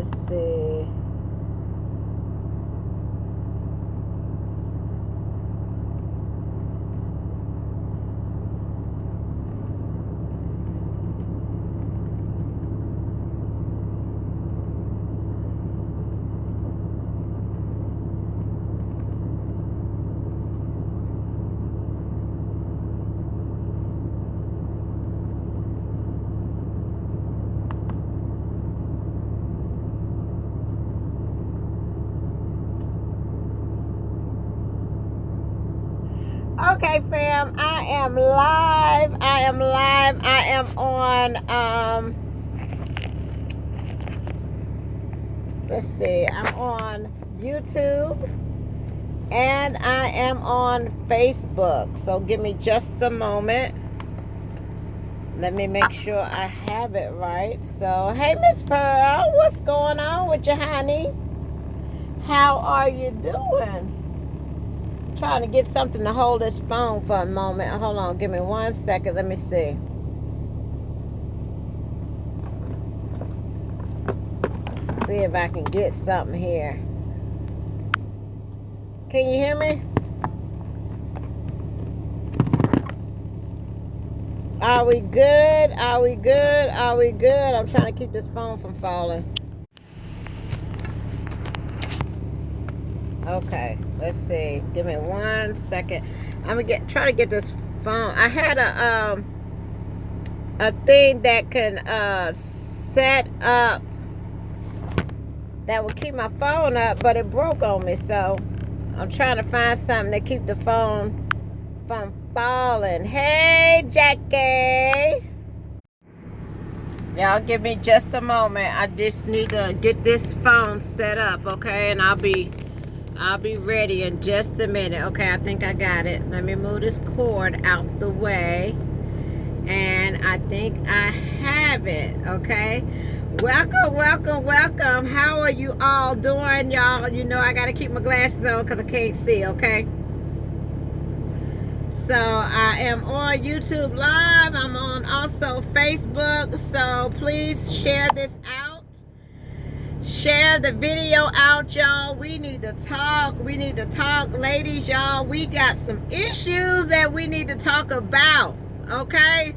Let's see. Okay, fam, I am live. I am on, let's see, I'm on YouTube and I am on Facebook. So give me just a moment. Let me make sure I have it right. So, hey, Miss Pearl, what's going on with you, honey? How are you doing? Trying to get something to hold this phone for a moment. Hold on, give me 1 second. Let me see. See if I can get something here. Can you hear me? Are we good? Are we good? Are we good? I'm trying to keep this phone from falling. Okay, let's see. Give me 1 second. I'm gonna try to get this phone. I had a thing that can set up that will keep my phone up, but it broke on me. So I'm trying to find something to keep the phone from falling. Hey, Jackie. Y'all give me just a moment. I just need to get this phone set up, okay? And I'll be ready in just a minute. Okay, I think I got it. Let me move this cord out the way. And I think I have it, okay? Welcome, welcome, welcome. How are you all doing, y'all? You know I got to keep my glasses on because I can't see, okay? So I am on YouTube Live. I'm on also Facebook. So please share this out. Share the video out, y'all. We need to talk. We need to talk, ladies, y'all. We got some issues that we need to talk about, okay?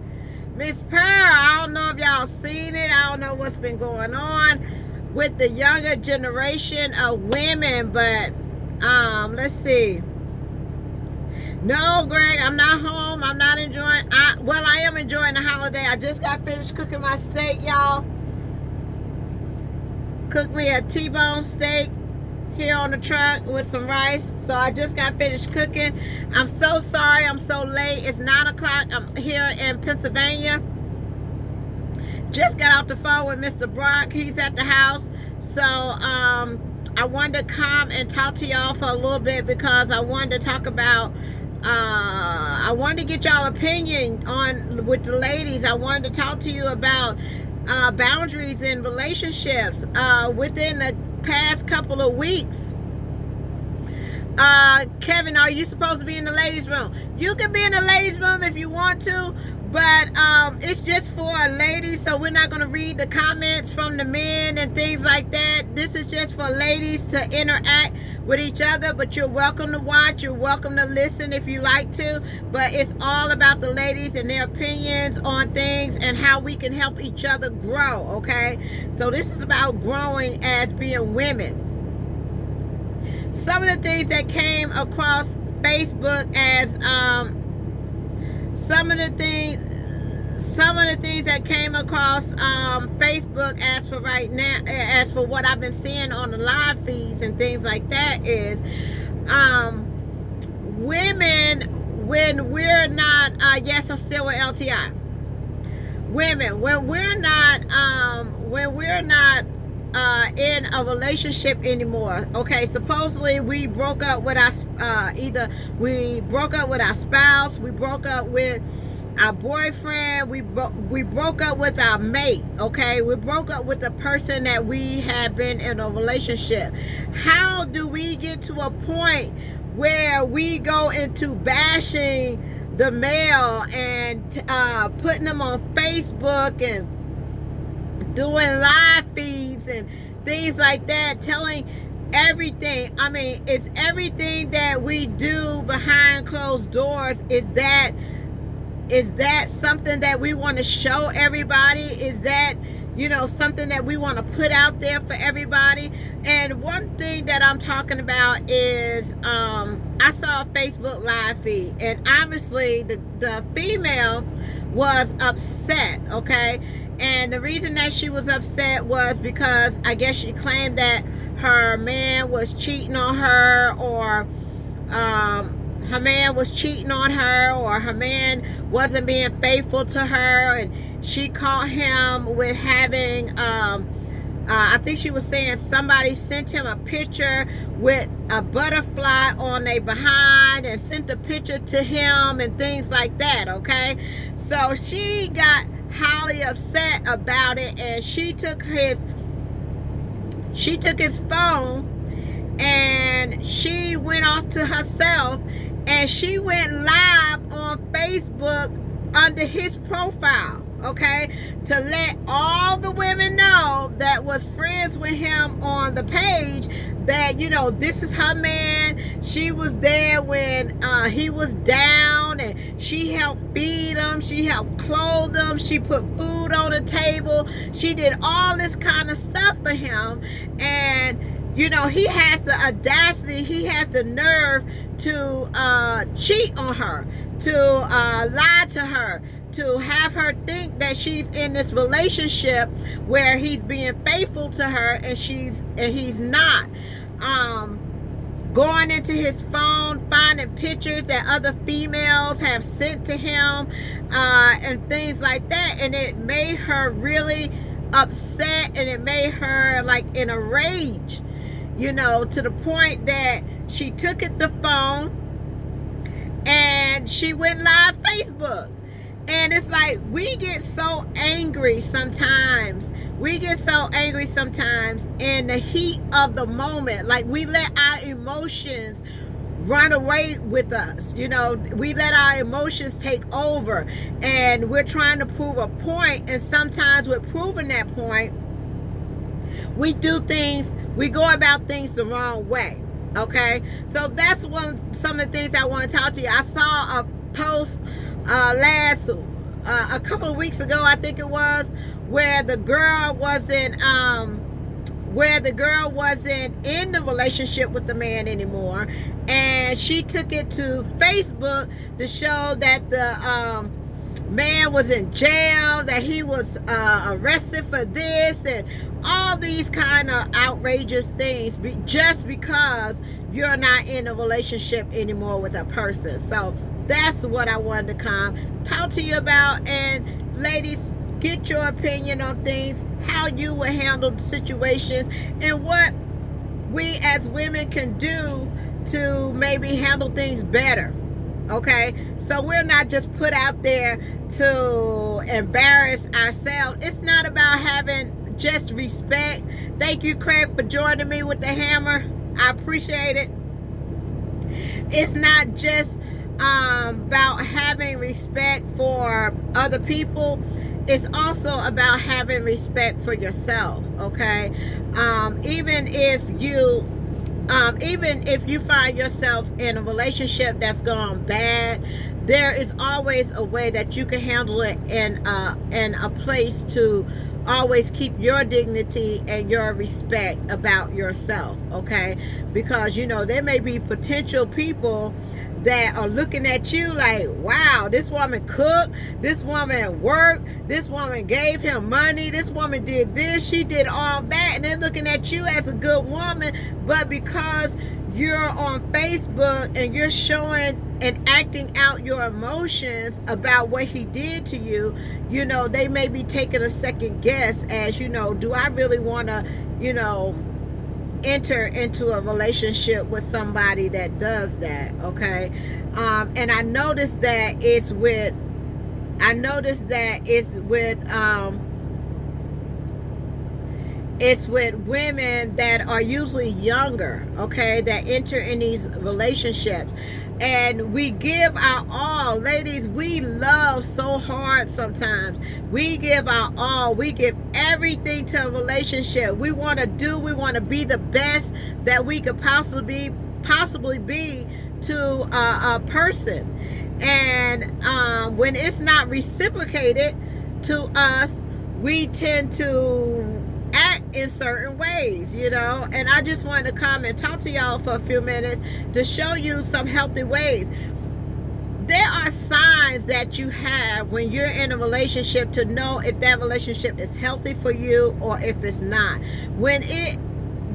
Miss Pearl, I don't know if y'all seen it. I don't know what's been going on with the younger generation of women, but let's see. No, Greg, I'm not home. I'm not enjoying. I am enjoying the holiday. I just got finished cooking my steak, y'all. Cooked me a T-bone steak here on the truck with some rice. So I just got finished cooking. I'm so sorry I'm so late. It's 9 o'clock. I'm here in Pennsylvania. Just got off the phone with Mr. Brock. He's at the house. So I wanted to come and talk to y'all for a little bit because I wanted to talk about I wanted to get y'all opinion on with the ladies. I wanted to talk to you about boundaries in relationships within the past couple of weeks. Kevin, are you supposed to be in the ladies' room? You can be in the ladies' room if you want to, but it's just for ladies, so we're not going to read the comments from the men and things like that. This is just for ladies to interact with each other, but you're welcome to watch. You're welcome to listen if you like to, but it's all about the ladies and their opinions on things and how we can help each other grow, okay? So this is about growing as being women. Some of the things that came across Facebook as some of the things that came across Facebook as for right now, as for what I've been seeing on the live feeds and things like that is women, when we're not yes, I'm still with LTI. Women, when we're not in a relationship anymore, okay, supposedly we broke up with our either we broke up with our spouse, we broke up with our boyfriend, we broke up with our mate, okay, we broke up with the person that we have been in a relationship. How do we get to a point where we go into bashing the male and putting them on Facebook and doing live feeds and things things like that, telling everything. I mean, it's everything that we do behind closed doors. Is that something that we want to show everybody? Is that, you know, something that we want to put out there for everybody? And one thing that I'm talking about is I saw a Facebook live feed, and obviously the female was upset, okay? And the reason that she was upset was because I guess she claimed that her man was cheating on her, or her man was cheating on her, or her man wasn't being faithful to her, and she caught him with having I think she was saying somebody sent him a picture with a butterfly on their behind and sent the picture to him and things like that, okay? So she got highly upset about it, and she took his phone and she went off to herself, and she went live on Facebook under his profile, okay, to let all the women know that was friends with him on the page that, you know, this is her man. She was there when he was down, and she helped feed him, she helped clothe him, she put food on the table, she did all this kind of stuff for him. And you know, he has the audacity, he has the nerve to cheat on her, to lie to her, to have her think that she's in this relationship where he's being faithful to her, and he's not. Going into his phone, finding pictures that other females have sent to him, and things like that. And it made her really upset, and it made her like in a rage, you know, to the point that she took the phone and she went live Facebook. And it's like, we get so angry sometimes. We get so angry sometimes in the heat of the moment. Like, we let our emotions run away with us. You know, we let our emotions take over, and we're trying to prove a point. And sometimes with proving that point, we do things, we go about things the wrong way. Okay, so that's some of the things I want to talk to you. I saw a post a couple of weeks ago, I think it was, where the girl wasn't in the relationship with the man anymore, and she took it to Facebook to show that the man was in jail, that he was arrested for this, and all these kind of outrageous things, just because you're not in a relationship anymore with a person. So that's what I wanted to come talk to you about. And ladies, get your opinion on things, how you will handle situations, and what we as women can do to maybe handle things better. Okay, so we're not just put out there to embarrass ourselves. It's not about having just respect. Thank you, Craig, for joining me with the hammer. I appreciate it. It's not just about having respect for other people. It's also about having respect for yourself. Okay, even if you find yourself in a relationship that's gone bad, there is always a way that you can handle it in a place to always keep your dignity and your respect about yourself. Okay, because you know, there may be potential people that are looking at you like, wow, this woman cooked, this woman worked, this woman gave him money, this woman did this, she did all that, and they're looking at you as a good woman. But because you're on Facebook and you're showing and acting out your emotions about what he did to you, you know, they may be taking a second guess as, you know, do I really want to, you know, enter into a relationship with somebody that does that. Okay, and I noticed that it's with women that are usually younger, okay, that enter in these relationships. and we give our all. Ladies, we love so hard sometimes. We give our all. We give everything to a relationship. We want to be the best that we could possibly be to a person. And when it's not reciprocated to us, we tend to act in certain ways, you know. And I just wanted to come and talk to y'all for a few minutes to show you some healthy ways. There are signs that you have when you're in a relationship to know if that relationship is healthy for you or if it's not. When it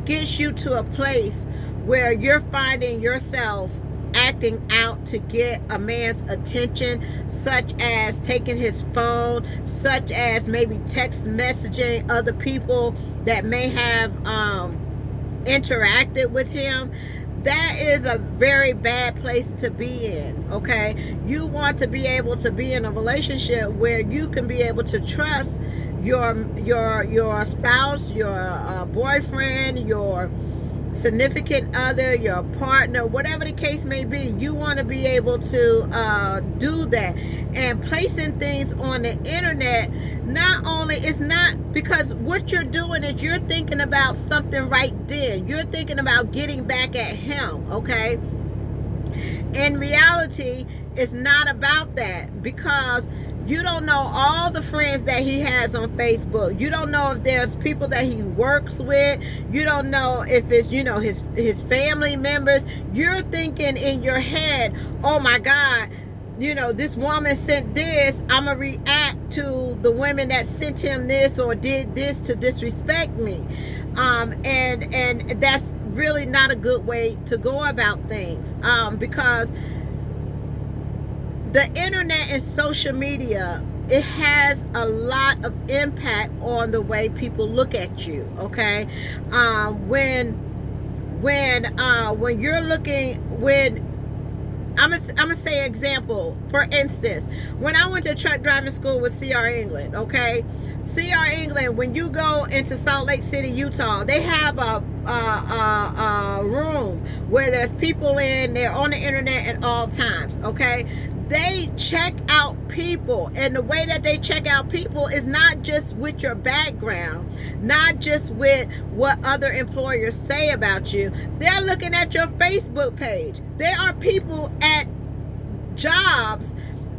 gets you to a place where you're finding yourself acting out to get a man's attention, such as taking his phone, such as maybe text messaging other people that may have interacted with him, that is a very bad place to be in. Okay, you want to be able to be in a relationship where you can be able to trust your spouse, your boyfriend, your significant other, your partner, whatever the case may be. You want to be able to do that. And placing things on the internet, not only, it's not, because what you're doing is you're thinking about something right then. You're thinking about getting back at him, okay? In reality, it's not about that, because you don't know all the friends that he has on Facebook. You don't know if there's people that he works with. You don't know if it's, you know, his family members. You're thinking in your head, oh my God, you know, this woman sent this. I'm going to react to the women that sent him this or did this to disrespect me. And that's really not a good way to go about things, because the internet and social media, it has a lot of impact on the way people look at you. Okay, when you're looking, I'm gonna say example. For instance, when I went to truck driving school with CR England, okay, CR England, when you go into Salt Lake City, Utah, they have a room where there's people in there on the internet at all times. Okay, they check out people, and the way that they check out people is not just with your background, not just with what other employers say about you. They're looking at your Facebook page. There are people at jobs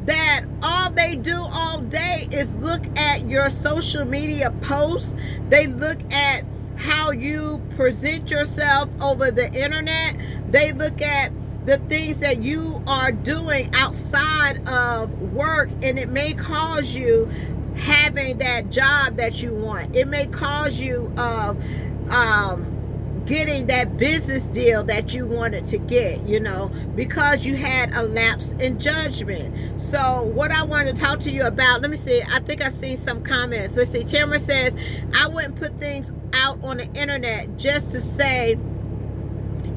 that all they do all day is look at your social media posts. They look at how you present yourself over the internet. They look at the things that you are doing outside of work, and it may cause you having that job that you want. It may cause you getting that business deal that you wanted to get, you know, because you had a lapse in judgment. So what I want to talk to you about, let me see, I think I seen some comments. Let's see, Tamara says, I wouldn't put things out on the internet just to say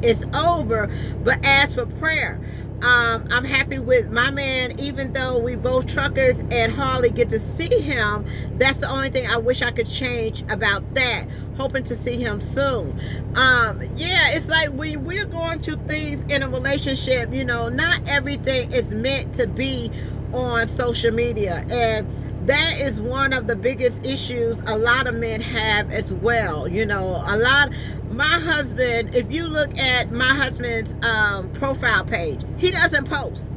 it's over, but ask for prayer. I'm happy with my man, even though we both truckers and hardly get to see him. That's the only thing I wish I could change about that. Hoping to see him soon. Yeah, it's like when we're going to things in a relationship, you know, not everything is meant to be on social media. And that is one of the biggest issues a lot of men have as well. You know, my husband, if you look at my husband's profile page, he doesn't post.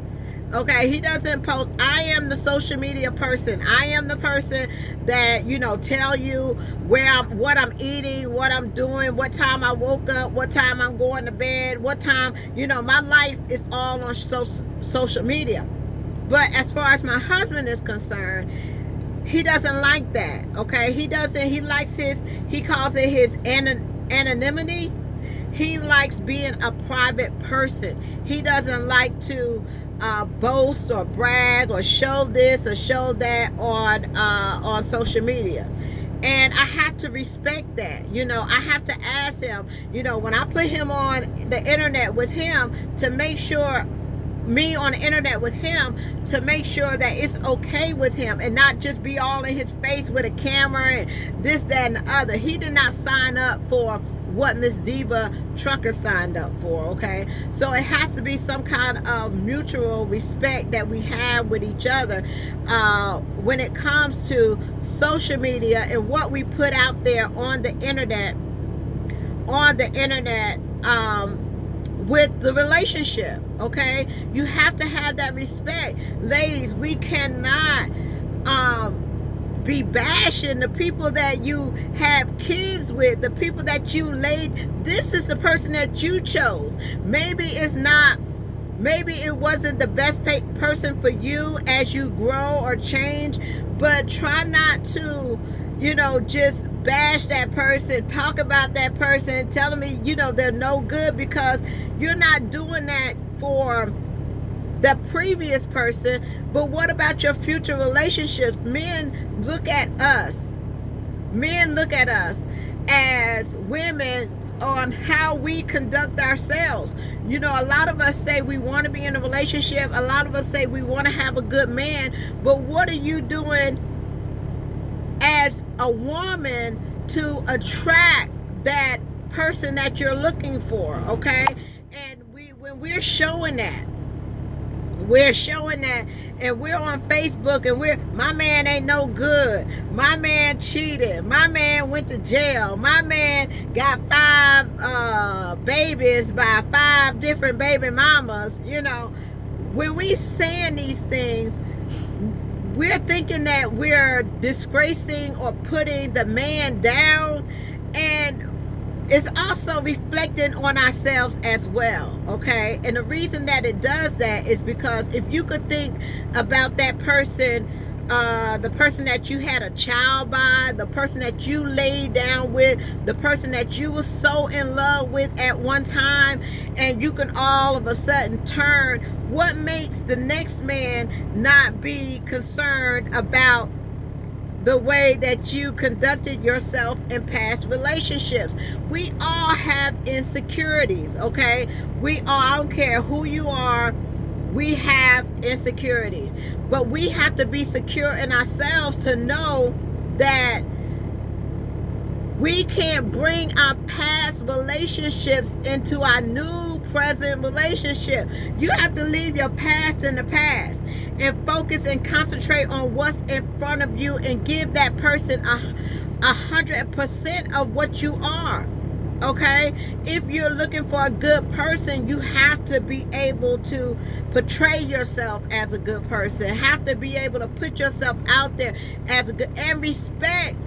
Okay, he doesn't post. I am the social media person. I am the person that, you know, tell you what I'm eating, what I'm doing, what time I woke up, what time I'm going to bed, what time, you know, my life is all on social media. But as far as my husband is concerned, he doesn't like that. Okay, he likes he calls it his anonymity. He likes being a private person. He doesn't like to boast or brag or show this or show that on social media. And I have to respect that. You know, I have to ask him, you know, when I put him on the internet with him, to make sure me on the internet with him to make sure that it's okay with him and not just be all in his face with a camera and this, that, and the other. He did not sign up for what Miss Diva Trucker signed up for, okay? So it has to be some kind of mutual respect that we have with each other when it comes to social media and what we put out there on the internet, with the relationship, okay? You have to have that respect. Ladies, we cannot be bashing the people that you have kids with, the people that you laid. This is the person that you chose. Maybe it wasn't the best person for you as you grow or change, but try not to, just bash that person, talk about that person, telling me, they're no good, because you're not doing that for the previous person. But what about your future relationships? Men look at us as women on how we conduct ourselves. A lot of us say we want to be in a relationship. A lot of us say we want to have a good man. But what are you doing as a woman to attract that person that you're looking for, okay? And when we're showing that, and we're on Facebook and my man ain't no good, my man cheated, my man went to jail, my man got 5 babies by 5 different baby mamas, when we saying these things, we're thinking that we're disgracing or putting the man down, and it's also reflecting on ourselves as well, okay? And the reason that it does that is because if you could think about that person, the person that you had a child by, the person that you laid down with, the person that you were so in love with at one time, and you can all of a sudden turn, what makes the next man not be concerned about the way that you conducted yourself in past relationships? We all have insecurities, okay? I don't care who you are, we have insecurities. But we have to be secure in ourselves to know that we can't bring our past relationships into our new present relationship. You have to leave your past in the past and focus and concentrate on what's in front of you and give that person 100% of what you are, okay? If you're looking for a good person, you have to be able to portray yourself as a good person, have to be able to put yourself out there as a good, and respect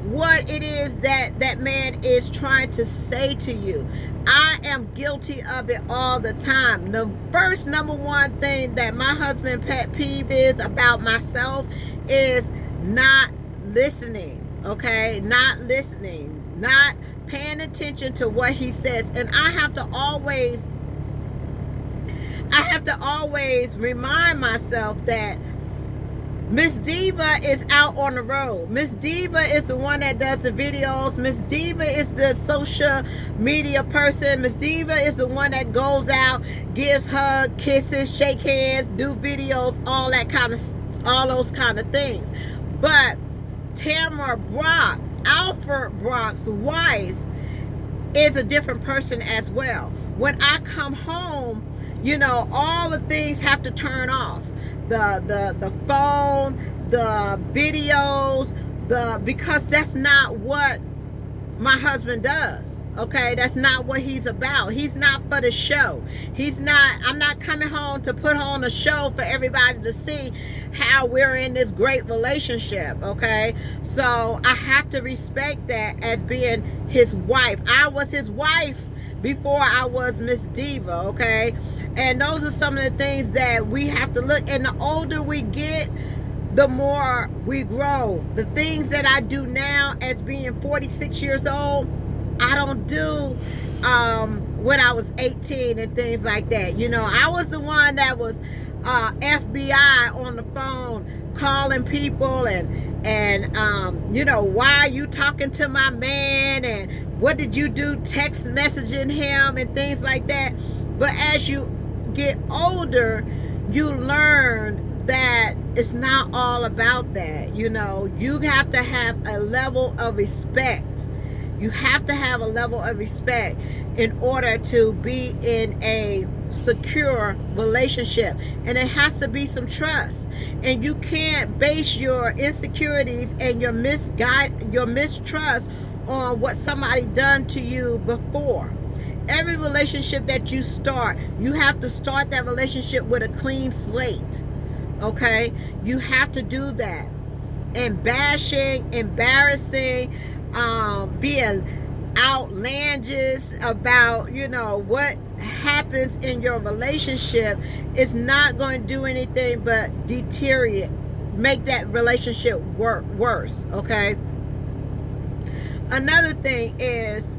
what it is that man is trying to say to you. I am guilty of it all the time. The first number one thing that my husband pet peeve is about myself is not listening, okay? Not listening, not paying attention to what he says. And I have to always remind myself that Miss Diva is out on the road. Miss Diva is the one that does the videos. Miss Diva is the social media person. Miss Diva is the one that goes out, gives hugs, kisses, shake hands, do videos, all those kind of things. But Tamara Brock, Alfred Brock's wife, is a different person as well. When I come home, all the things have to turn off. The phone, the videos, because that's not what my husband does, okay? That's not what he's about. He's not for the show. I'm not coming home to put on a show for everybody to see how we're in this great relationship, okay? So I have to respect that as being his wife. I was his wife before I was Miss Diva, okay? And those are some of the things that we have to look. And the older we get, the more we grow. The things that I do now as being 46 years old, I don't do when I was 18 and things like that. I was the one that was FBI on the phone calling people and why are you talking to my man, and what did you do text messaging him and things like that. But as you get older, you learn that it's not all about that. You know, you have to have a level of respect. You have to have a level of respect in order to be in a secure relationship, and it has to be some trust. And you can't base your insecurities and your mistrust on what somebody done to you before. Every relationship that you start, you have to start that relationship with a clean slate. Okay, you have to do that. And bashing, embarrassing, being outlandish about, you know, what happens in your relationship is not going to do anything but deteriorate, make that relationship worse. Okay. Another thing is,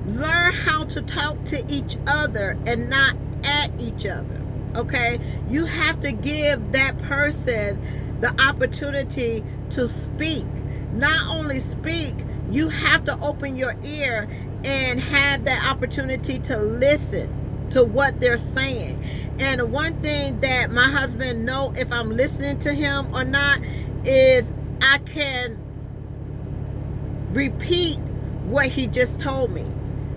learn how to talk to each other and not at each other. Okay, you have to give that person the opportunity to speak. Not only speak, you have to open your ear and have that opportunity to listen to what they're saying. And the one thing that my husband know if I'm listening to him or not is I can repeat what he just told me.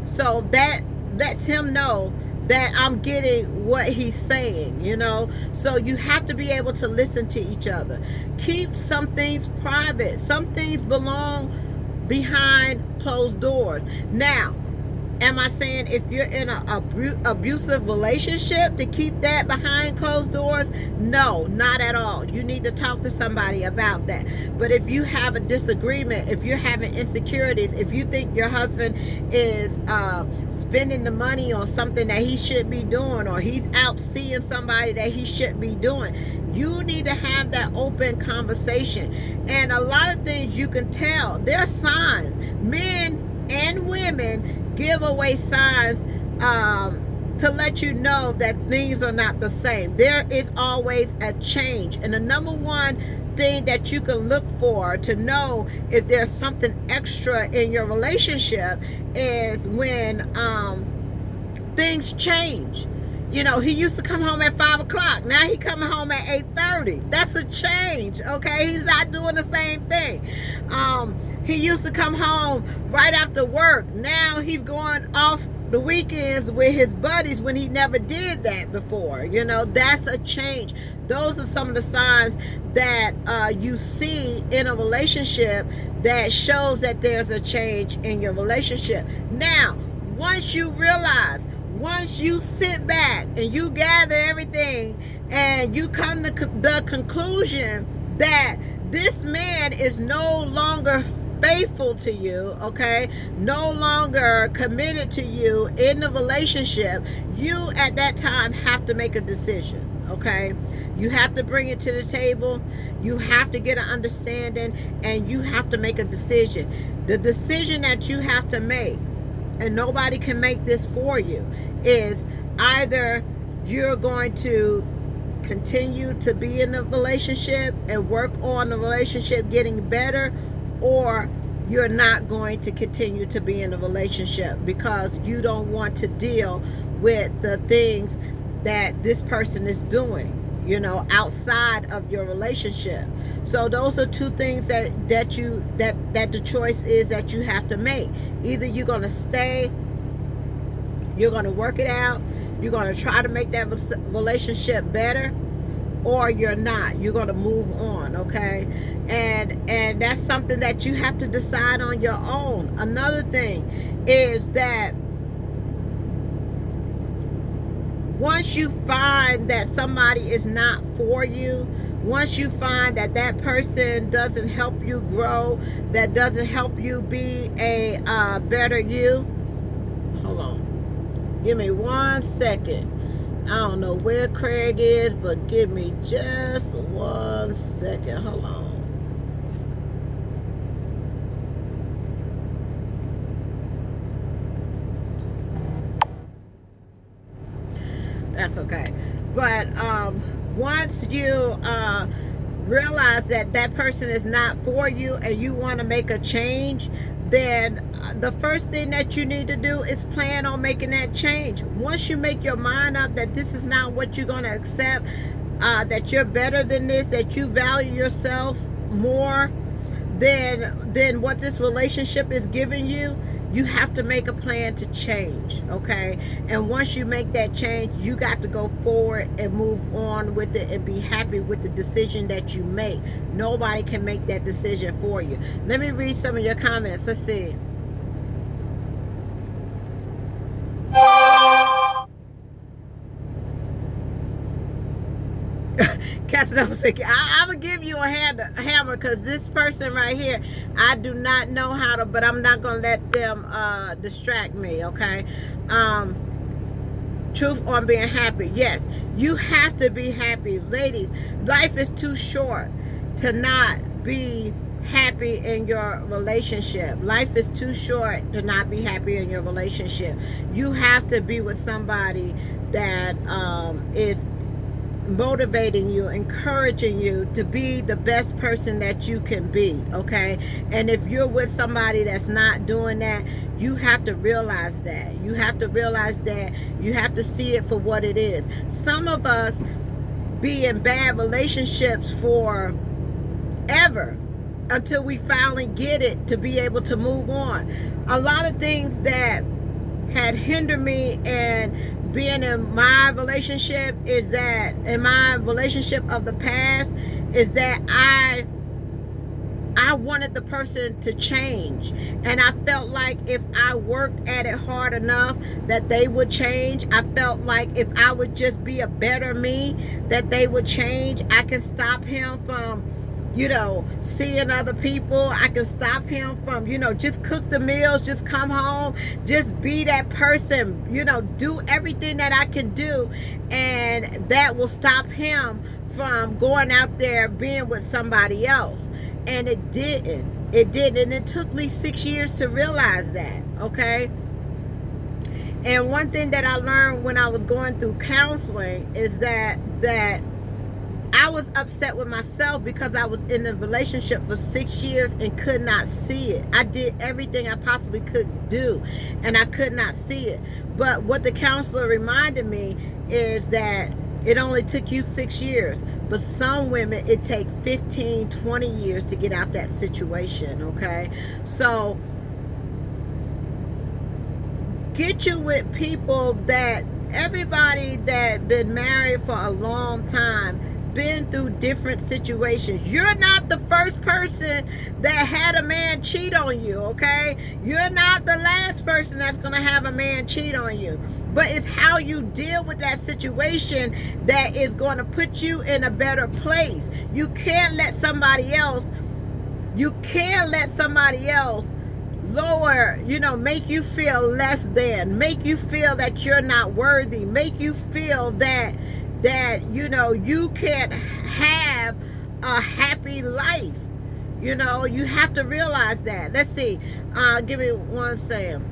So that lets him know that I'm getting what he's saying, you know. So you have to be able to listen to each other. Keep some things private. Some things belong behind closed doors. Now, am I saying if you're in an abusive relationship to keep that behind closed doors? No, not at all. You need to talk to somebody about that. But if you have a disagreement, if you're having insecurities, if you think your husband is spending the money on something that he shouldn't be doing, or he's out seeing somebody that he shouldn't be doing, you need to have that open conversation. And a lot of things you can tell. There are signs. Men and women give away signs to let you know that things are not the same. There is always a change. And the number one thing that you can look for to know if there's something extra in your relationship is when things change. You know, he used to come home at 5 o'clock. Now he coming home at 8:30. That's a change, okay? He's not doing the same thing. He used to come home right after work. Now he's going off the weekends with his buddies when he never did that before. You know, that's a change. Those are some of the signs that you see in a relationship that shows that there's a change in your relationship. Now, once you realize, once you sit back and you gather everything and you come to the conclusion that this man is no longer faithful to you, okay, no longer committed to you in the relationship, you at that time have to make a decision, okay? You have to bring it to the table. You have to get an understanding, and you have to make a decision. The decision that you have to make, and nobody can make this for you, is either you're going to continue to be in the relationship and work on the relationship getting better, or you're not going to continue to be in a relationship because you don't want to deal with the things that this person is doing, you know, outside of your relationship. So those are two things that the choice is that you have to make. Either you're going to stay, you're going to work it out, you're going to try to make that relationship better, or you're not. You're going to move on, okay? And that's something that you have to decide on your own. Another thing is that once you find that somebody is not for you, once you find that that person doesn't help you grow, that doesn't help you be a better you, hold on. Give me 1 second. I don't know where Craig is, but give me just 1 second. Hold on. That's okay. But once you realize that that person is not for you and you want to make a change, then the first thing that you need to do is plan on making that change. Once you make your mind up that this is not what you're going to accept, that you're better than this, that you value yourself more than what this relationship is giving you, you have to make a plan to change, okay? And once you make that change, you got to go forward and move on with it and be happy with the decision that you make. Nobody can make that decision for you. Let me read some of your comments. Let's see. Casanova said, I'm going to give you a hammer because this person right here, I do not know how to, but I'm not going to let them distract me, okay? Truth on being happy. Yes, you have to be happy. Ladies, life is too short to not be happy in your relationship. Life is too short to not be happy in your relationship. You have to be with somebody that is motivating you, encouraging you to be the best person that you can be, okay? And if you're with somebody that's not doing that, you have to realize that. You have to realize that. You have to see it for what it is. Some of us be in bad relationships for ever until we finally get it to be able to move on. A lot of things that had hindered me and being in my relationship is that, in my relationship of the past, is that I wanted the person to change, and I felt like if I worked at it hard enough that they would change. I felt like if I would just be a better me, that they would change. I can stop him from, you know, seeing other people. I can stop him from, you know, just cook the meals, just come home, just be that person, you know, do everything that I can do, and that will stop him from going out there being with somebody else. And it didn't. And it took me 6 years to realize that, okay? And one thing that I learned when I was going through counseling is that I was upset with myself because I was in a relationship for 6 years and could not see it. I did everything I possibly could do, and I could not see it. But what the counselor reminded me is that it only took you 6 years. But some women, it takes 15, 20 years to get out that situation, okay? So get you with people that, everybody that been married for a long time, been through different situations. You're not the first person that had a man cheat on you, okay? You're not the last person that's going to have a man cheat on you. But it's how you deal with that situation that is going to put you in a better place. You can't let somebody else lower, you know, make you feel less than, make you feel that you're not worthy, make you feel that you know, you can't have a happy life. You know, you have to realize that. Let's see. Give me one second.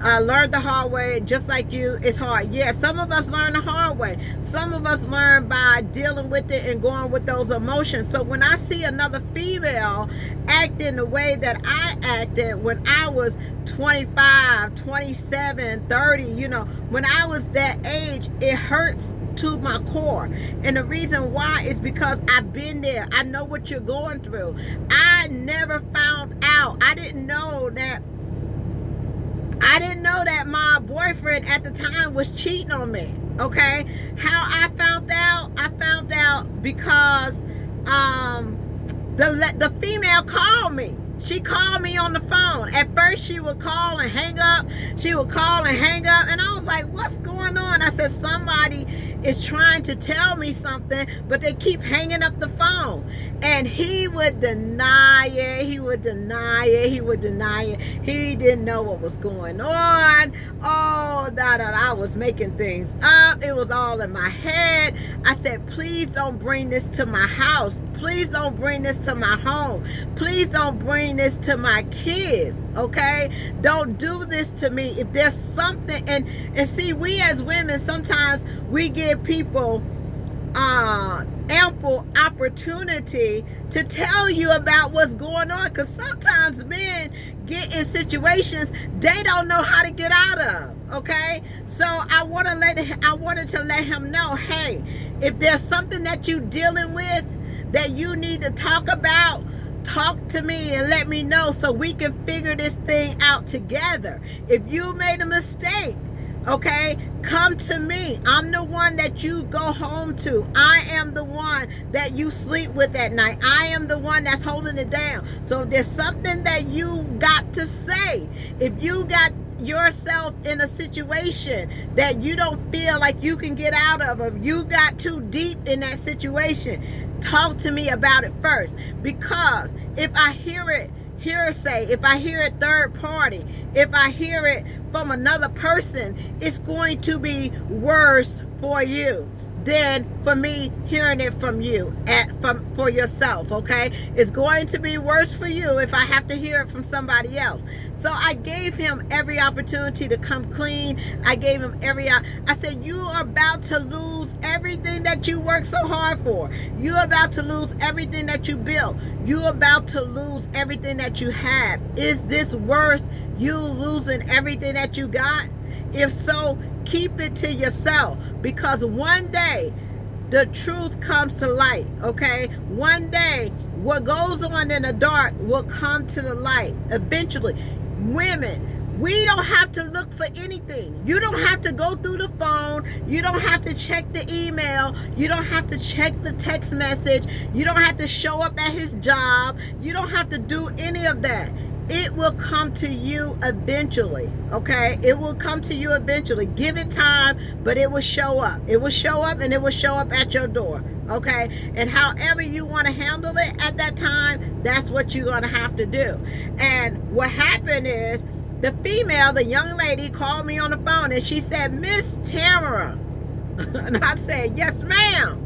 Learn the hard way, just like you. It's hard. Yeah, some of us learn the hard way. Some of us learn by dealing with it and going with those emotions. So when I see another female acting the way that I acted when I was 25, 27, 30, you know, when I was that age, it hurts to my core. And the reason why is because I've been there. I know what you're going through. I never found out. I didn't know that my boyfriend at the time was cheating on me, okay? How I found out? I found out because the female called me. She called me on the phone. At first, she would call and hang up. She would call and hang up. And I was like, what's going on? I said, somebody is trying to tell me something, but they keep hanging up the phone. And he would deny it. He would deny it. He would deny it. He didn't know what was going on. Oh, I was making things up. It was all in my head. I said, please don't bring this to my house. Please don't bring this to my home. Please don't bring this to my kids, okay? Don't do this to me. If there's something, and see, we as women, sometimes we give people ample opportunity to tell you about what's going on, because sometimes men get in situations they don't know how to get out of. Okay, so I wanted to let him know, hey, if there's something that you're dealing with that you need to talk about, talk to me and let me know so we can figure this thing out together. If you made a mistake, okay, come to me. I'm the one that you go home to. I am the one that you sleep with at night. I am the one that's holding it down. So if there's something that you got to say, if you got yourself in a situation that you don't feel like you can get out of, or you got too deep in that situation, talk to me about it first. Because if I hear it hearsay, if I hear it third party, if I hear it from another person, it's going to be worse for you than for me hearing it from you, for yourself. Okay, it's going to be worse for you if I have to hear it from somebody else. So I gave him every opportunity to come clean. I gave him I said, you are about to lose everything that you worked so hard for. You're about to lose everything that you built. You're about to lose everything that you have. Is this worth you losing everything that you got? If so, keep it to yourself, because one day the truth comes to light. Okay, one day what goes on in the dark will come to the light eventually. Women, we don't have to look for anything. You don't have to go through the phone. You don't have to check the email. You don't have to check the text message. You don't have to show up at his job. You don't have to do any of that. It will come to you eventually. Okay, it will come to you eventually. Give it time, but it will show up. It will show up, and it will show up at your door. Okay, and however you want to handle it at that time, that's what you're going to have to do. And what happened is, the young lady called me on the phone, and she said, Miss Tamara, and I said, yes ma'am,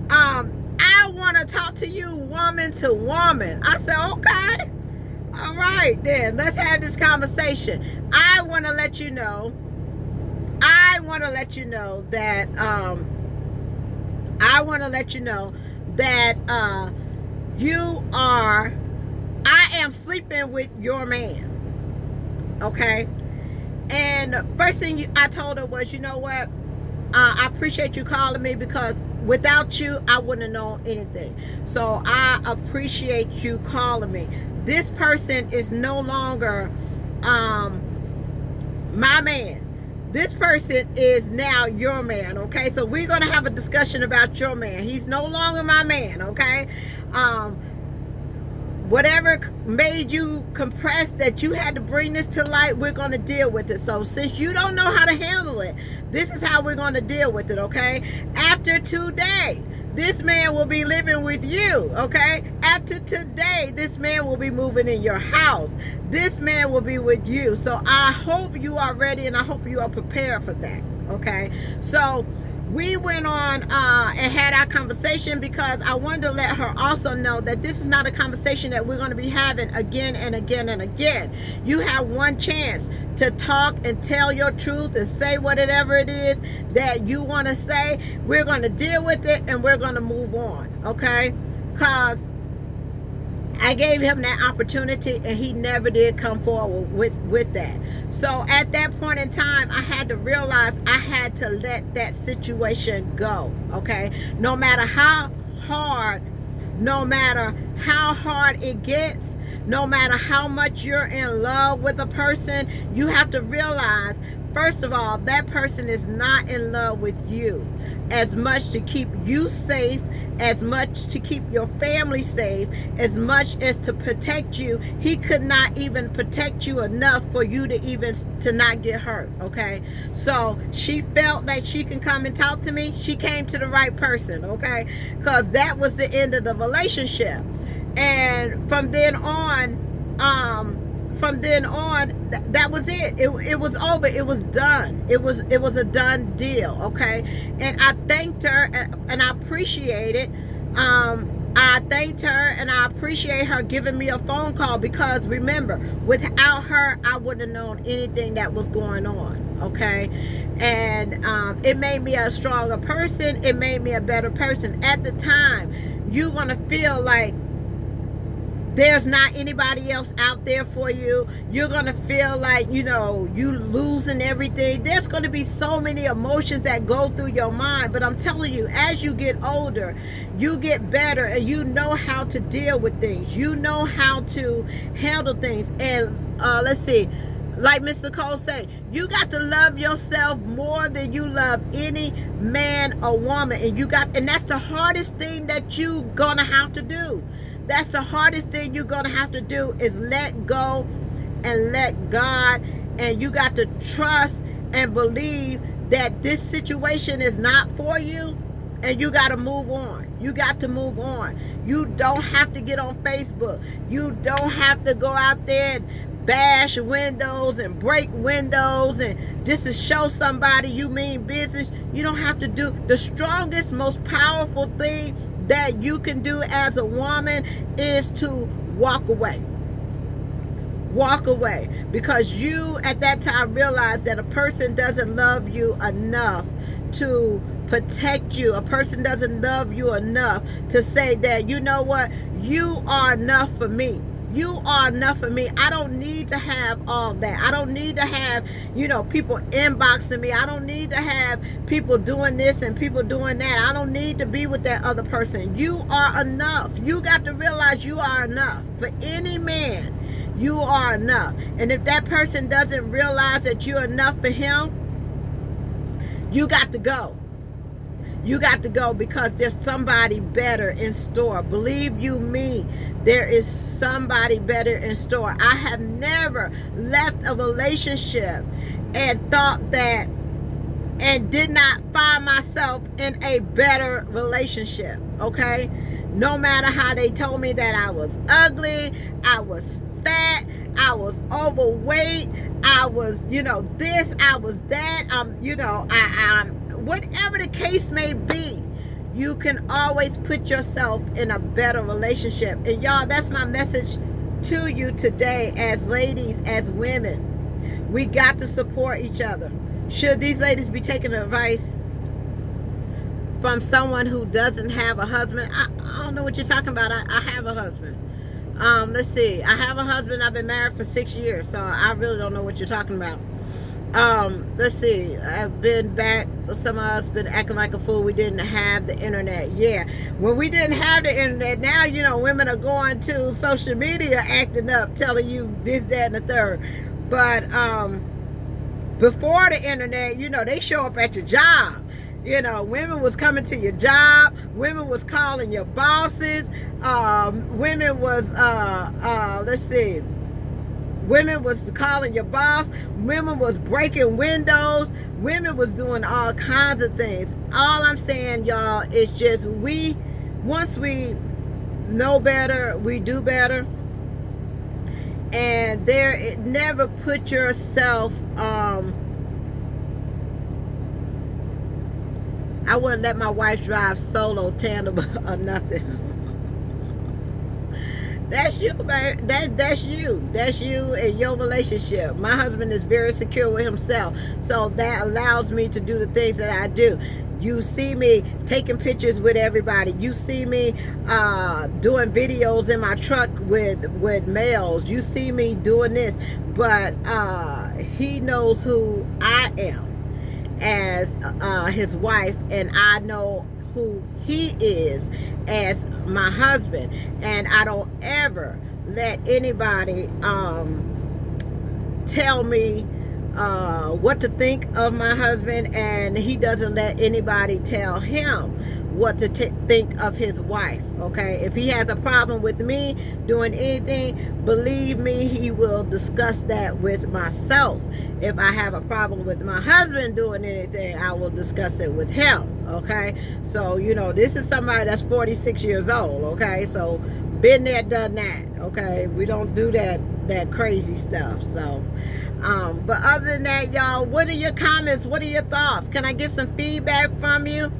I want to talk to you woman to woman. I said, okay, all right then, let's have this conversation. I want to let you know that I am sleeping with your man. Okay, and the first thing I told her was, you know what, I appreciate you calling me, because without you I wouldn't have known anything. So I appreciate you calling me. This person is no longer my man. This person is now your man. Okay, so we're gonna have a discussion about your man. He's no longer my man. Okay, whatever made you compress that you had to bring this to light, we're going to deal with it. So since you don't know how to handle it, this is how we're going to deal with it. Okay, after today, this man will be living with you. Okay, after today, this man will be moving in your house. This man will be with you. So I hope you are ready, and I hope you are prepared for that. Okay, so we went on and had our conversation, because I wanted to let her also know that this is not a conversation that we're going to be having again and again and again. You have one chance to talk and tell your truth and say whatever it is that you want to say. We're going to deal with it, and we're going to move on. Okay, because I gave him that opportunity, and he never did come forward with that. So at that point in time, I had to realize I had to let that situation go. Okay, no matter how hard it gets, no matter how much you're in love with a person, you have to realize, first of all, that person is not in love with you as much to keep you safe, as much to keep your family safe, as much as to protect you. He could not even protect you enough for you to not get hurt. Okay, so she felt like she can come and talk to me. She came to the right person. Okay, because that was the end of the relationship. And from then on, that was it. It was over. It was done. It was a done deal. Okay, and I thanked her, and I appreciate it. I thanked her, and I appreciate her giving me a phone call, because remember, without her, I wouldn't have known anything that was going on. okay? And it made me a stronger person. It made me a better person. At the time, you're going to feel like there's not anybody else out there for you. You're going to feel like, you know, you losing everything. There's going to be so many emotions that go through your mind. But I'm telling you, as you get older, you get better and you know how to deal with things. You know how to handle things. And let's see, like Mr. Cole said, you got to love yourself more than you love any man or woman. And that's the hardest thing that you gonna have to do. That's the hardest thing you're going to have to do, is let go and let God. And you got to trust and believe that this situation is not for you. And you got to move on. You got to move on. You don't have to get on Facebook. You don't have to go out there and bash windows and break windows and just to show somebody you mean business. You don't have to do. The strongest, most powerful thing that you can do as a woman is to walk away. Walk away. Because you at that time realize that a person doesn't love you enough to protect you. A person doesn't love you enough to say that, you know what, you are enough for me. You are enough for me. I don't need to have all that. I don't need to have, you know, people inboxing me. I don't need to have people doing this and people doing that. I don't need to be with that other person. You are enough. You got to realize you are enough. For any man, you are enough. And if that person doesn't realize that you're enough for him, you got to go. You got to go, because there's somebody better in store. Believe you me, there is somebody better in store. I have never left a relationship and thought that, and did not find myself in a better relationship, okay? No matter how they told me that I was ugly, I was fat, I was overweight, I was, you know, this, I was that, you know, I'm whatever the case may be, you can always put yourself in a better relationship. And y'all, that's my message to you today, as ladies, as women. We got to support each other. Should these ladies be taking advice from someone who doesn't have a husband? I don't know what you're talking about. I have a husband. Let's see. I have a husband. I've been married for 6 years, so I really don't know what you're talking about. Let's see, I've been back. Some of us been acting like a fool. We didn't have the internet. Yeah, when we didn't have the internet, now, you know, women are going to social media acting up, telling you this, that, and the third. But before the internet, you know, they show up at your job. You know, women was coming to your job. Women was calling your bosses. Women was let's see, women was calling your boss. Women was breaking windows. Women was doing all kinds of things. All I'm saying, y'all, is just once we know better, we do better. And never put yourself, I wouldn't let my wife drive solo, tandem, or nothing. That's you, man. That's you. That's you and your relationship. My husband is very secure with himself, so that allows me to do the things that I do. You see me taking pictures with everybody. You see me doing videos in my truck with males. You see me doing this, but he knows who I am as his wife, and I know who he is as my husband. And I don't ever let anybody tell me what to think of my husband, and he doesn't let anybody tell him what to think of his wife. Okay, if he has a problem with me doing anything, believe me, he will discuss that with myself. If I have a problem with my husband doing anything, I will discuss it with him. Okay, so you know, this is somebody that's 46 years old. Okay, so been there, done that. Okay, we don't do that crazy stuff. So but other than that, y'all, what are your comments? What are your thoughts? Can I get some feedback from you?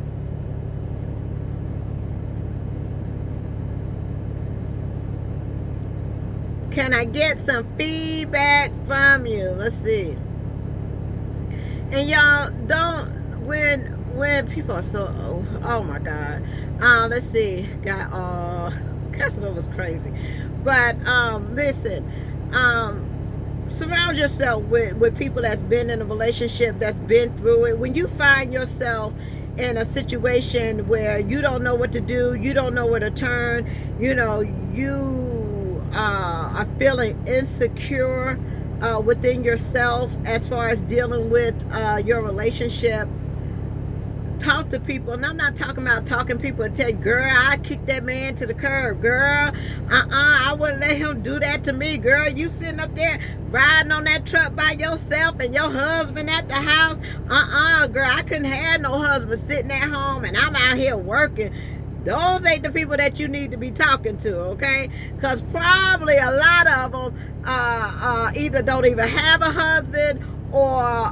Can I get some feedback from you? Let's see. And y'all don't, when people are so, oh my God. Let's see, got Casanova crazy. But listen, surround yourself with people that's been in a relationship, that's been through it. When you find yourself in a situation where you don't know what to do, you don't know where to turn, you know, you are feeling insecure within yourself as far as dealing with your relationship, talk to people. And I'm not talking about talking people and tell you, girl, I kicked that man to the curb, girl, I wouldn't let him do that to me, girl, you sitting up there riding on that truck by yourself and your husband at the house, girl, I couldn't have no husband sitting at home and I'm out here working. Those ain't the people that you need to be talking to, okay? Because probably a lot of them either don't even have a husband, or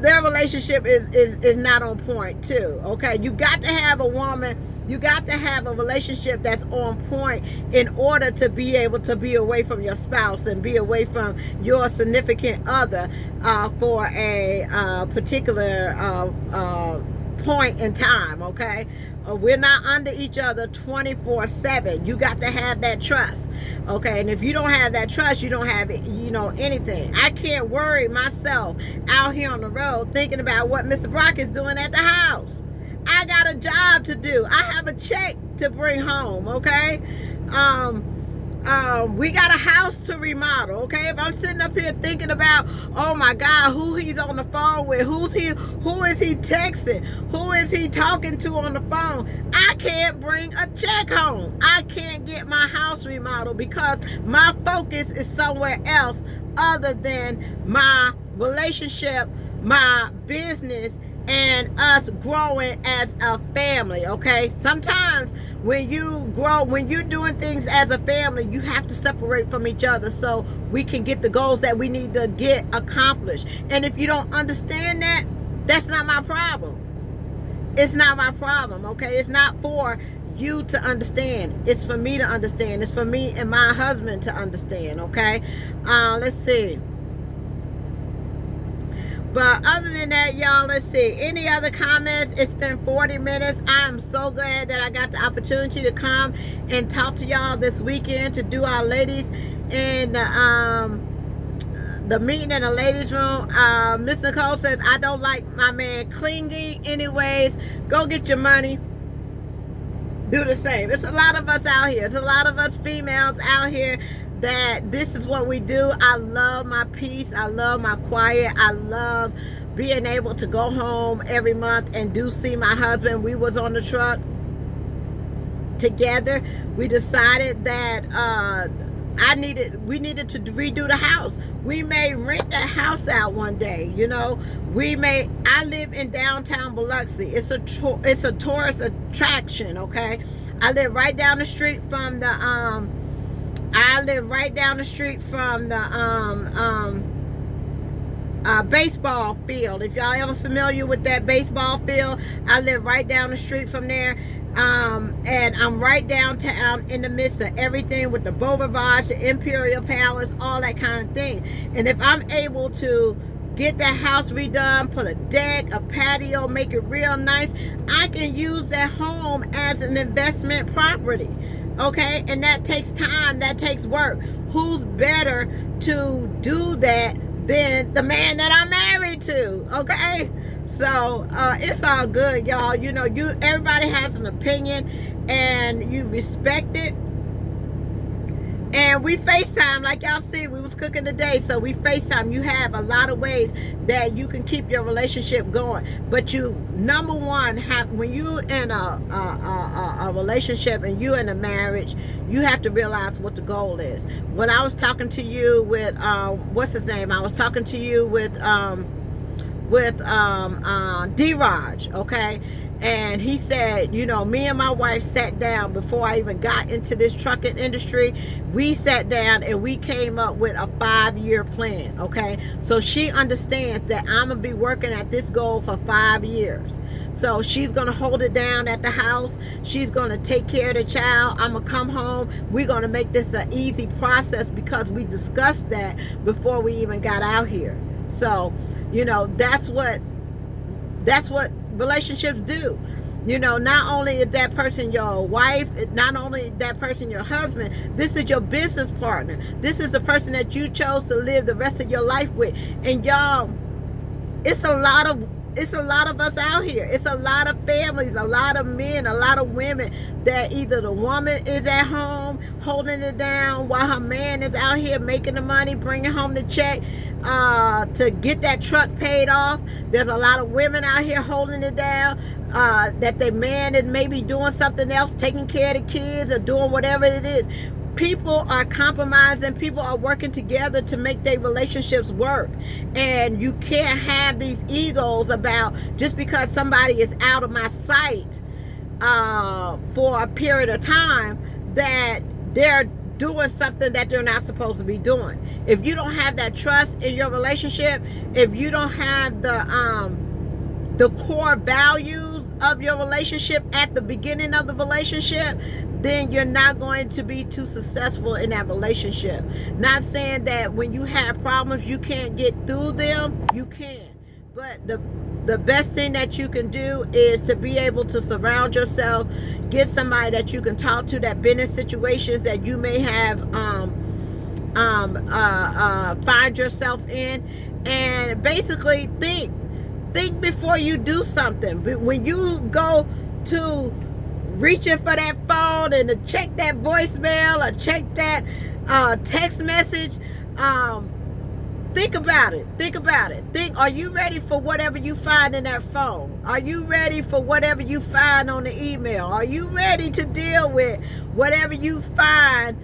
their relationship is not on point too, okay? You got to have a woman, you got to have a relationship that's on point in order to be able to be away from your spouse and be away from your significant other for a particular point in time, okay? We're not under each other 24/7. You got to have that trust, okay? And if you don't have that trust, you don't have, anything. I can't worry myself out here on the road thinking about what Mr. Brock is doing at the house. I got a job to do. I have a check to bring home, okay? We got a house to remodel, okay? If I'm sitting up here thinking about, oh my God, who he's on the phone with, who is he texting, who is he talking to on the phone, I can't bring a check home. I can't get my house remodeled because my focus is somewhere else other than my relationship, my business, and us growing as a family, okay? Sometimes when you grow, when you're doing things as a family, you have to separate from each other so we can get the goals that we need to get accomplished. And if you don't understand that, that's not my problem. It's not my problem, okay? It's not for you to understand. It's for me to understand. It's for me and my husband to understand, okay? Let's see. But other than that, y'all, let's see. Any other comments? It's been 40 minutes. I am so glad that I got the opportunity to come and talk to y'all this weekend, to do our ladies in the meeting in the ladies room. Miss Nicole says, I don't like my man clingy. Anyways, go get your money. Do the same. It's a lot of us out here. It's a lot of us females out here that this is what we do. I love my peace. I love my quiet. I love being able to go home every month and do see my husband. We was on the truck together. We decided that we needed to redo the house. We may rent that house out one day, I live in downtown Biloxi. It's a tourist attraction, okay? I live right down the street from the baseball field. If y'all ever familiar with that baseball field, I live right down the street from there. And I'm right downtown in the midst of everything with the Beau Rivage, the Imperial Palace, all that kind of thing. And if I'm able to get that house redone, put a deck, a patio, make it real nice, I can use that home as an investment property. Okay, and that takes time, that takes work. Who's better to do that than the man that I'm married to? Okay, so it's all good, y'all. Everybody has an opinion, and you respect it. And we FaceTime, like y'all see, we was cooking today, so we FaceTime. You have a lot of ways that you can keep your relationship going. But number one, when you in a relationship and you in a marriage, you have to realize what the goal is. When I was talking to you with what's his name? I was talking to you with D-Raj, okay? And he said, me and my wife sat down before I even got into this trucking industry. We sat down and we came up with a 5-year plan, okay? So she understands that I'm going to be working at this goal for 5 years. So she's going to hold it down at the house. She's going to take care of the child. I'm going to come home. We're going to make this an easy process because we discussed that before we even got out here. So You know, that's what relationships do. You know, not only is that person your wife, not only that person your husband, this is your business partner. This is the person that you chose to live the rest of your life with. And y'all, it's a lot of us out here. It's a lot of families, a lot of men, a lot of women that either the woman is at home holding it down while her man is out here making the money, bringing home the check to get that truck paid off. There's a lot of women out here holding it down, that their man is maybe doing something else, taking care of the kids or doing whatever it is. People are compromising. People are working together to make their relationships work. And you can't have these egos about just because somebody is out of my sight for a period of time that they're doing something that they're not supposed to be doing. If you don't have that trust in your relationship, if you don't have the core values of your relationship at the beginning of the relationship, then you're not going to be too successful in that relationship. Not saying that when you have problems you can't get through them, you can. But the best thing that you can do is to be able to surround yourself, get somebody that you can talk to that been in situations that you may have find yourself in, and basically think before you do something. But when you go to reaching for that phone and to check that voicemail or check that text message, think about it. Are you ready for whatever you find in that phone? Are you ready for whatever you find on the email? Are you ready to deal with whatever you find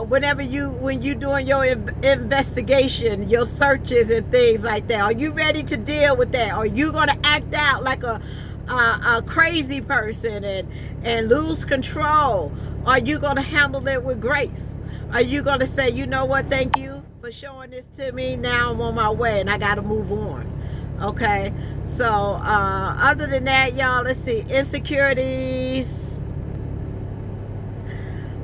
when you're doing your investigation, your searches and things like that? Are you ready to deal with that? Are you going to act out like a crazy person and lose control? Are you going to handle it with grace? Are you going to say, you know what, thank you for showing this to me, now I'm on my way and I got to move on? Okay, so other than that, y'all, let's see, insecurities.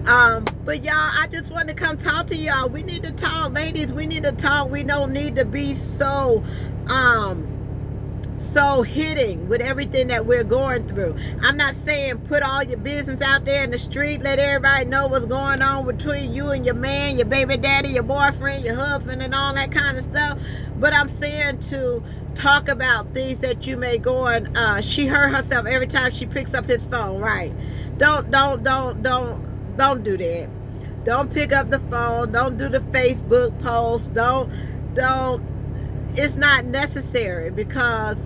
But y'all, I just wanted to come talk to y'all. We need to talk, ladies. We need to talk. We don't need to be so hitting with everything that we're going through. I'm not saying put all your business out there in the street, let everybody know what's going on between you and your man, your baby daddy, your boyfriend, your husband, and all that kind of stuff. But I'm saying to talk about things that you may go on. She hurt herself every time she picks up his phone, right? Don't do that. Don't pick up the phone. Don't do the Facebook post. Don't. It's not necessary, because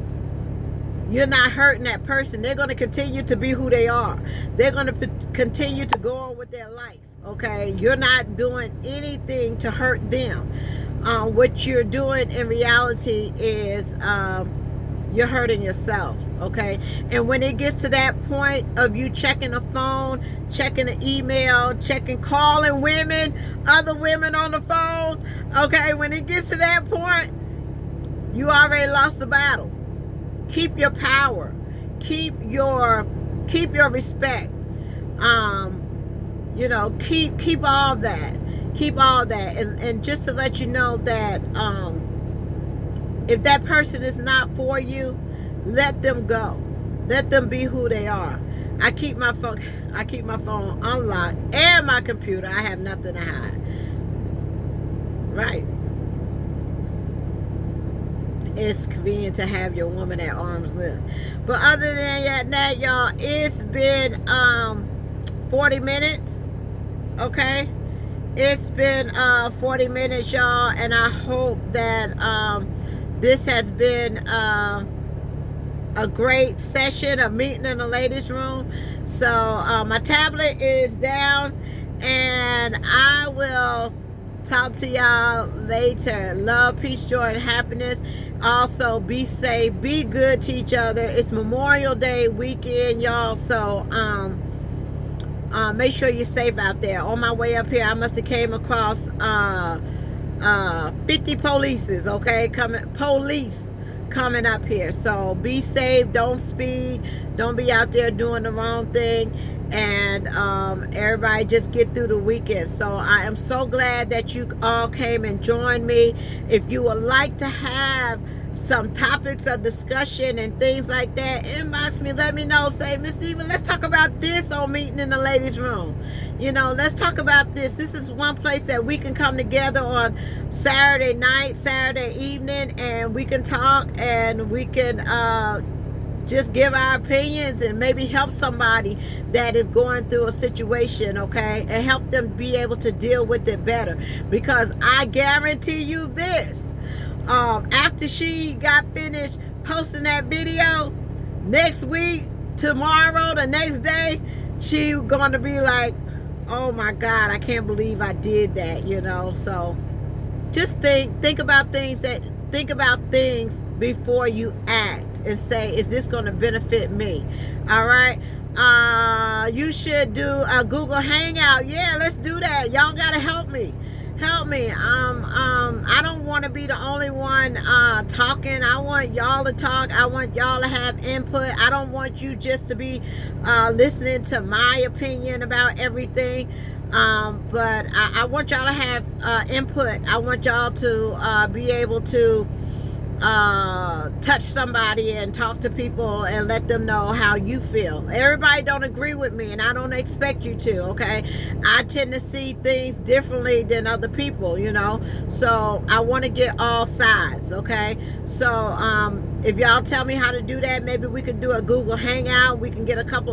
you're not hurting that person. They're going to continue to be who they are. They're going to continue to go on with their life. Okay, you're not doing anything to hurt them. What you're doing in reality is you're hurting yourself. Okay, and when it gets to that point of you checking the phone, checking the email, calling women, other women on the phone, okay, when it gets to that point, you already lost the battle. Keep your power, keep your respect, keep all that, and just to let you know that if that person is not for you, let them go. Let them be who they are. I keep my phone unlocked, and my computer. I have nothing to hide. Right. It's convenient to have your woman at arm's length. But other than that, y'all, it's been 40 minutes. Okay? It's been 40 minutes, y'all, and I hope that this has been a great session, a meeting in the ladies' room. So my tablet is down, and I will talk to y'all later. Love, peace, joy, and happiness. Also, be safe, be good to each other. It's Memorial Day weekend, y'all, so make sure you're safe out there. On my way up here, I must have came across 50 polices, okay, police coming up here. So be safe, don't speed, don't be out there doing the wrong thing, and everybody just get through the weekend. So I am so glad that you all came and joined me. If you would like to have some topics of discussion and things like that, inbox me, let me know. Say, Miss Diva, let's talk about this on Meeting in the Ladies Room. You know, let's talk about this. This is one place that we can come together on Saturday night, Saturday evening, and we can talk, and we can just give our opinions and maybe help somebody that is going through a situation, okay? And help them be able to deal with it better. Because I guarantee you this, after she got finished posting that video, next week, tomorrow, the next day, she going to be like, oh my God, I can't believe I did that, you know? So just think about things before you act, and say, is this going to benefit me? All right. You should do a Google Hangout. Yeah, let's do that. Y'all got to help me. I don't want to be the only one talking. I want y'all to talk. I want y'all to have input. I don't want you just to be listening to my opinion about everything. But I want y'all to have input. I want y'all to be able to touch somebody and talk to people and let them know how you feel. Everybody don't agree with me, and I don't expect you to, okay? I tend to see things differently than other people, you know? So I want to get all sides, okay? So if y'all tell me how to do that, maybe we could do a Google Hangout. We can get a couple of